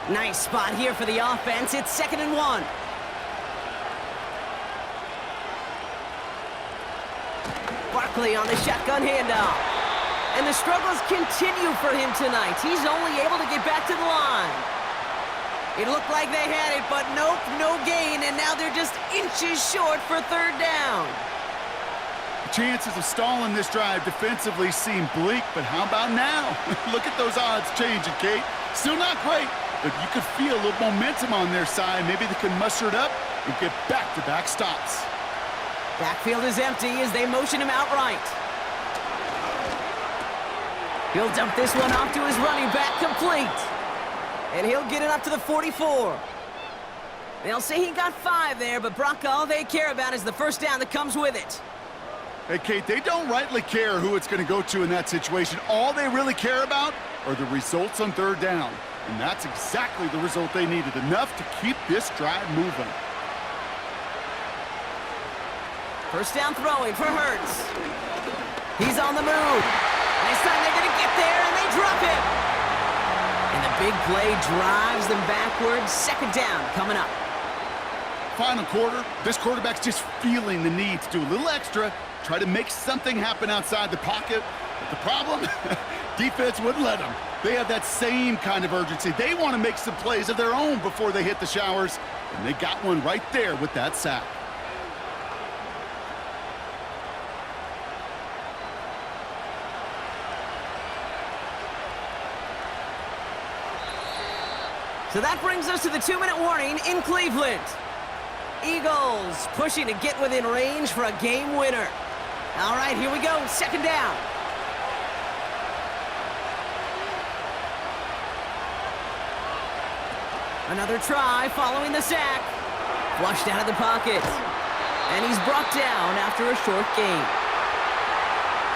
Speaker 2: Nice spot here for the offense. It's 2nd and 1. Barkley on the shotgun handoff. And the struggles continue for him tonight. He's only able to get back to the line. It looked like they had it, but nope, no gain, and now they're just inches short for 3rd down.
Speaker 3: The chances of stalling this drive defensively seem bleak, but how about now? Look at those odds changing, Kate. Still not great, but you could feel a little momentum on their side. Maybe they can muster it up and get back-to-back stops.
Speaker 2: Backfield is empty as they motion him outright. He'll dump this one off to his running back, complete. And he'll get it up to the 44. They'll say he got 5 there, but Brock, all they care about is the first down that comes with it.
Speaker 3: Hey, Kate, they don't rightly care who it's going to go to in that situation. All they really care about are the results on 3rd down. And that's exactly the result they needed, enough to keep this drive moving.
Speaker 2: First down throwing for Hurts. He's on the move. This time they're going to get there, and they drop him. And the big play drives them backwards. 2nd down coming up.
Speaker 3: Final quarter, this quarterback's just feeling the need to do a little extra, try to make something happen outside the pocket. But the problem, defense wouldn't let them. They have that same kind of urgency. They want to make some plays of their own before they hit the showers, and they got one right there with that sack.
Speaker 2: So that brings us to the 2-minute warning in Cleveland. Eagles pushing to get within range for a game winner. All right, here we go. 2nd down. Another try following the sack. Flushed out of the pocket. And he's brought down after a short gain.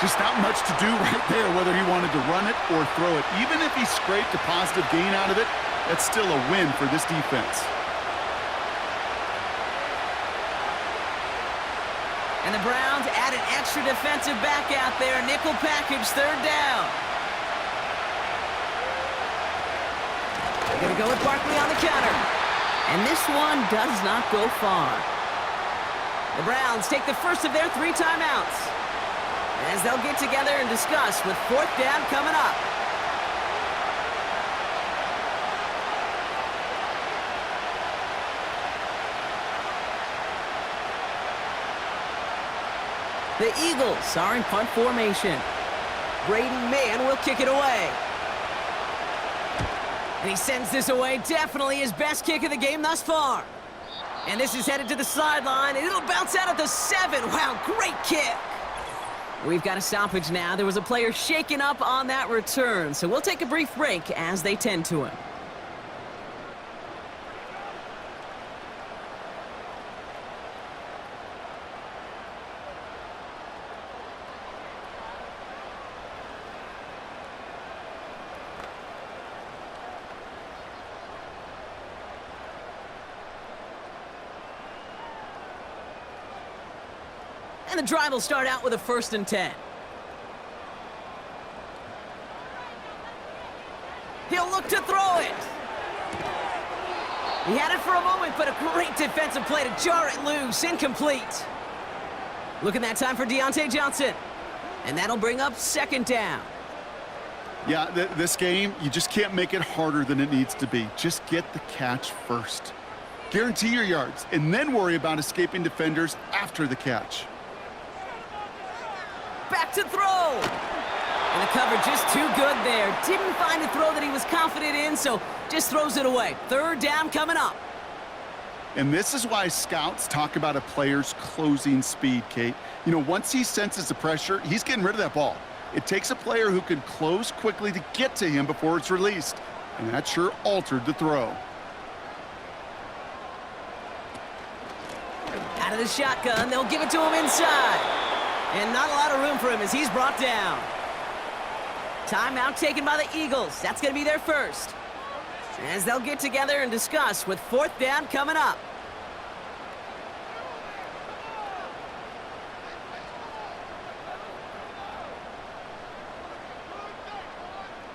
Speaker 3: Just not much to do right there, whether he wanted to run it or throw it. Even if he scraped a positive gain out of it, that's still a win for this defense.
Speaker 2: And the Browns add an extra defensive back out there. Nickel package, 3rd down. They're going to go with Barkley on the counter. And this one does not go far. The Browns take the first of their 3 timeouts, as they'll get together and discuss with 4th down coming up. The Eagles are in punt formation. Brady Mann will kick it away. And he sends this away, definitely his best kick of the game thus far. And this is headed to the sideline, and it'll bounce out at the 7. Wow, great kick. We've got a stoppage now. There was a player shaken up on that return, so we'll take a brief break as they tend to him. And the drive will start out with a 1st and 10. He'll look to throw it. He had it for a moment, but a great defensive play to jar it loose. Incomplete. Looking that time for Deontay Johnson. And that'll bring up 2nd down.
Speaker 3: Yeah, this game, you just can't make it harder than it needs to be. Just get the catch first. Guarantee your yards, and then worry about escaping defenders after the catch.
Speaker 2: Back to throw. And the cover just too good there. Didn't find a throw that he was confident in, so just throws it away. 3rd down coming up.
Speaker 3: And this is why scouts talk about a player's closing speed, Kate. You know, once he senses the pressure, he's getting rid of that ball. It takes a player who can close quickly to get to him before it's released. And that sure altered the throw.
Speaker 2: Out of the shotgun, they'll give it to him inside. And not a lot of room for him as he's brought down. Timeout taken by the Eagles. That's going to be their first. As they'll get together and discuss with 4th down coming up.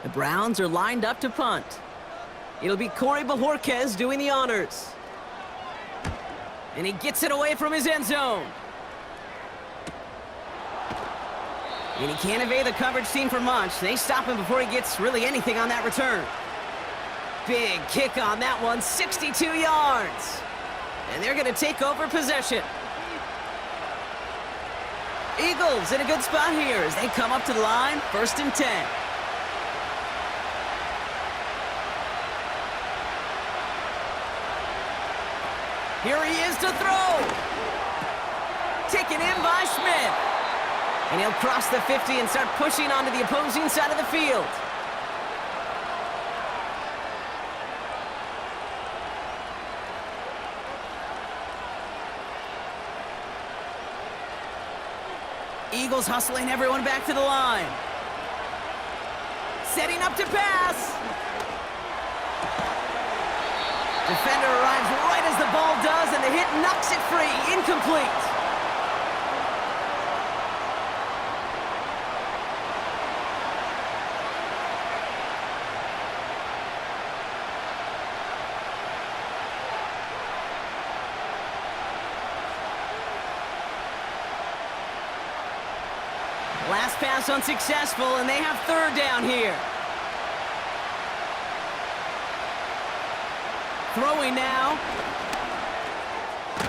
Speaker 2: The Browns are lined up to punt. It'll be Corey Bajorquez doing the honors. And he gets it away from his end zone. And he can't evade the coverage team for much. They stop him before he gets really anything on that return. Big kick on that one, 62 yards. And they're going to take over possession. Eagles in a good spot here as they come up to the line, 1st and 10. Here he is to throw. Taken in by Smith. And he'll cross the 50 and start pushing onto the opposing side of the field. Eagles hustling everyone back to the line. Setting up to pass. Defender arrives right as the ball does, and the hit knocks it free. Incomplete. Last pass unsuccessful, and they have 3rd down here. Throwing now.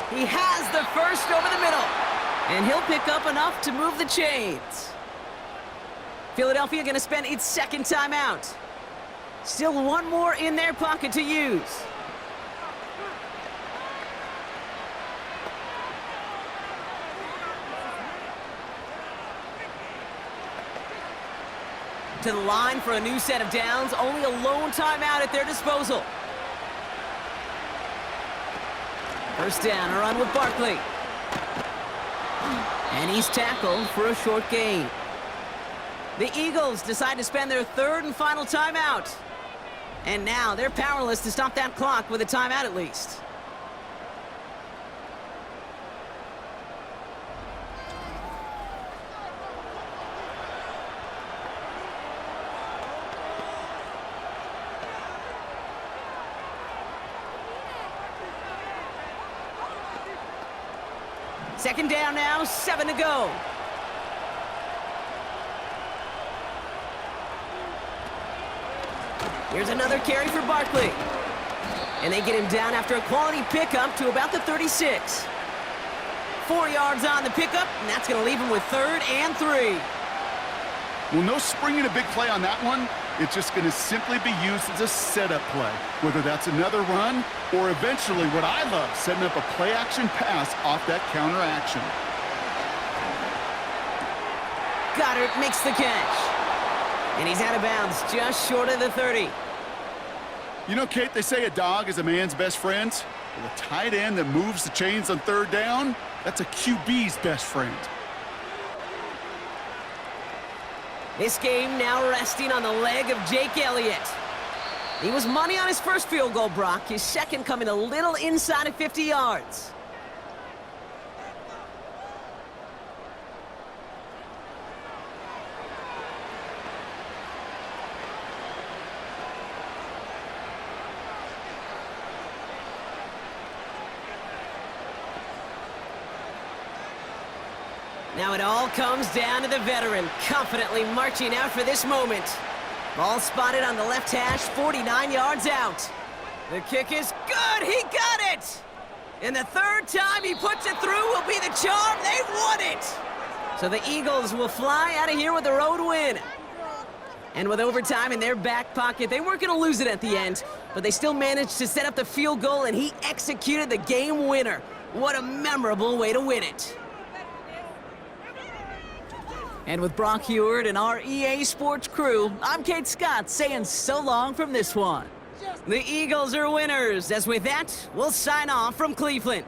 Speaker 2: He has the first over the middle. And he'll pick up enough to move the chains. Philadelphia going to spend its 2nd timeout. Still one more in their pocket to use. To the line for a new set of downs. Only a lone timeout at their disposal. 1st down, a run with Barkley. And he's tackled for a short gain. The Eagles decide to spend their 3rd and final timeout. And now they're powerless to stop that clock with a timeout at least. Second down now, 7 to go. Here's another carry for Barkley. And they get him down after a quality pickup to about the 36. 4 yards on the pickup, and that's going to leave him with 3rd and 3.
Speaker 3: Well, no springing a big play on that one. It's just going to simply be used as a setup play, whether that's another run or eventually what I love, setting up a play-action pass off that counter action.
Speaker 2: Goddard makes the catch. And he's out of bounds, just short of the 30.
Speaker 3: You know, Kate, they say a dog is a man's best friend. Well, a tight end that moves the chains on 3rd down, that's a QB's best friend.
Speaker 2: This game now resting on the leg of Jake Elliott. He was money on his first field goal, Brock. His second coming a little inside of 50 yards. Now it all comes down to the veteran, confidently marching out for this moment. Ball spotted on the left hash, 49 yards out. The kick is good, he got it! And the 3rd time he puts it through will be the charm, they've won it! So the Eagles will fly out of here with a road win. And with overtime in their back pocket, they weren't gonna lose it at the end, but they still managed to set up the field goal and he executed the game winner. What a memorable way to win it. And with Brock Heward and our EA Sports crew, I'm Kate Scott saying so long from this one. The Eagles are winners, as with that, we'll sign off from Cleveland.